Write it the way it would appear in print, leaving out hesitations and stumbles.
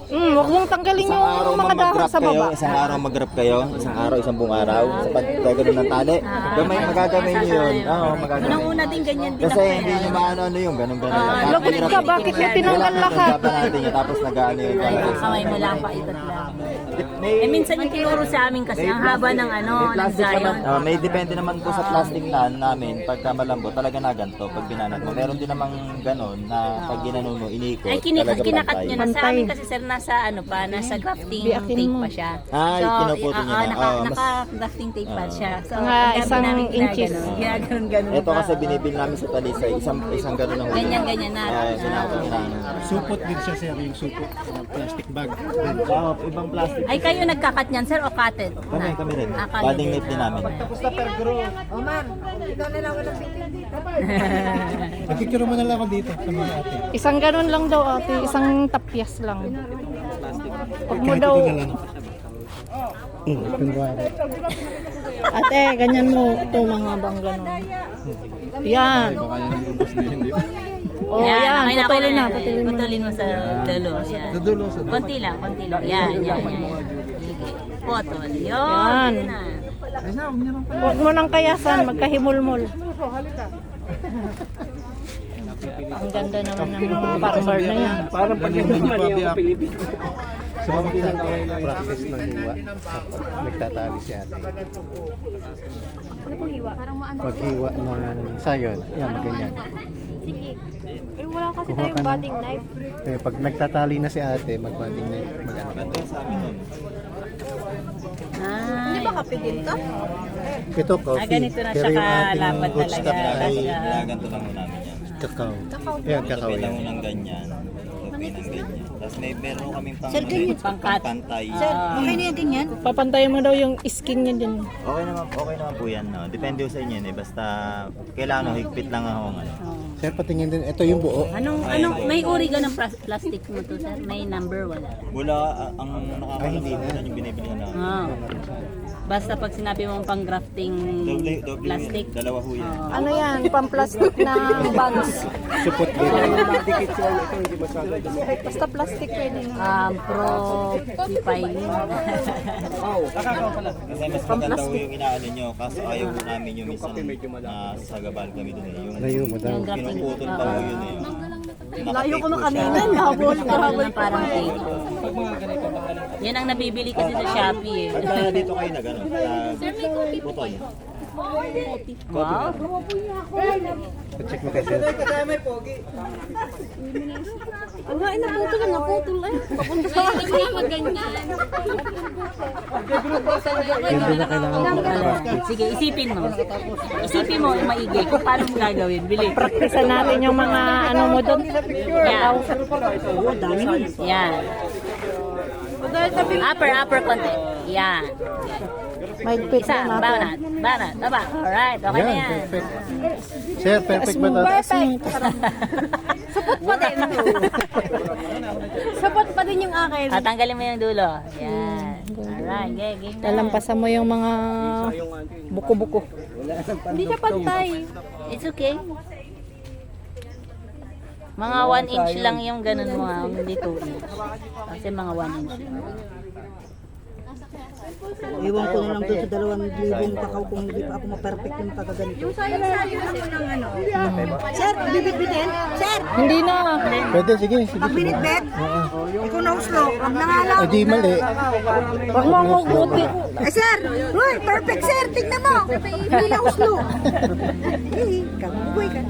Huwag mong tanggalin Isang araw yung mga dahon sa baba. Isang araw mag-grab kayo, isang araw, isang buong araw. Sa pagkagano ng tali. Gamay, magagamay nyo yun. Oo, magagamay. Unang-una din ganyan din Kasi hindi nyo maano yung ganun-ganun. Lugod ka, bakit mo tinanggal lahat? Natin yun, tapos nag-ano yun. kamay mo lang pa ikot lang. Eh minsan yung tinuro sa amin kasi ang haba ng ng gayon. May depende naman po sa plastic na namin. Pagka malambot, talaga na ganito. Pag binanat mo, meron din namang ganon na pag ginano mo, iniikot. Ay talaga kinakat pantay. nyo na sa amin kasi sir nasa nasa grafting Biakin tape mo. pa siya. Ay, pinuputo nyo na. Naka-grafting tape pa siya. So, Mga ang dami isang namin inches. Ginaganon-ganon. Ito kasi binibil namin sa Talisay, isang ganon ang huli. Ganyan-ganyan na. Sinakot na. Supot din siya sir, yung supot ng plastic bag. Ibang plastic. Ay kayo nagkakat niyan sir o cutted? Kami rin. Kayo Bading nape din namin. Nagkikiro mo na lang ako dito sa mga ate. Isang ganun lang daw ate, isang tapyas lang. Huwag mo Kahit daw, ito na lang. Kunwari. ate, ganyan mo. Ito mga bang ganun. Yan. Baka yan yung ubos na hindi. Oh, yan. okay Putulin na, okay putulin mo. Putulin mo sa dulo. Yan. Sa dulo, sa dulo. Konti lang. Yan. Sige. Putol. Yun. Yan. Yun na. Huwag mo nang kayasan, magkahimulmul. Ang ganda naman ng mga farmer na yan. Parang pag yung mali ang Pilipino. Sa mga practice ng hiwa, nagtatali si ate. Maghiwa ng sayon, yan, ganyan. Eh, wala kasi Kuha tayong ka ng- batting knife. Eh, pag nagtatali na si ate, mag-batting na mag-ano. Hindi ba kape din to? Ito, coffee. Ganito na Pero siya yung ating kalapat root stock talaga. ay Ginaganto lang mo namin yan. kakao. Ayan, kakao Kapit lang yan. mo ng ganyan. Kapit ng ganyan. Tapos meron kaming Pangkat. pantay. Okay na yan ganyan? Papantayin mo daw yung skin niya din. Okay naman po yan. No? Depende sa inyo. Eh. Basta kailangan higpit lang ako. Ano. Sir, patingin din. Ito yung buo. Anong may uri ka ng plastic mo to sir? May number wala? Wala, ang nakakalaman yung binibili na. Ah. Basta pag sinabi mo pang grafting Doble plastic. yun. Dalawa ho yan. Ano yan, pang-plastic na bags. Support din. Basta plastic pwede na. Pro-piling. Kasi mas maganda ho yung inaano nyo. Kaso ayaw ho namin yung minsan sa gabal kami dun eh. Layo mo daw. Yung grafting. Pinuputol pa ho yun eh. Layo ko na kanina, nabol ko. Na parang tape. Yan ang nabibili kasi sa Shopee eh. Pagka dito kayo na gano'n, putol. Wow. Check mo kay sir. Ang hain na putol na naputol eh. Papunta sa akin na magganyan. Hindi na kailangan mag-practice. Sige, isipin mo. Isipin mo yung maigi kung paano mo gagawin. Bili. Praktisan natin yung mga ano mo doon. Yan. Yan. Upper konti. Yan. Mahigpit Isa, na natin. banat, baba. Alright, okay na Yan, yan. perfect. Sir, perfect ba ito? Sapot pa din. Sapot pa din yung akin. Tatanggalin mo yung dulo. Yan. Alright, game na. Lalampasan mo yung mga buko-buko. Hindi siya pantay. It's okay. Mga 1 inch lang yung ganun mo, hindi 2 inch. Kasi mga 1 inch. Iwan ko na lang doon sa 2,000 kakao kung hindi pa ako ma-perfect yung pagkaganito. Yung sayo-sayo ng ano. Sir, bibit-bitin? Sir, Hindi na. Pwede, sige. Sige. pag binit-bit, ikaw na uslo, huwag na nga lang. Eh, di mali. Huwag mo hugutin. Eh, sir, uy, perfect sir, tignan mo. Hindi na uslo. Eh, kamugoy ka.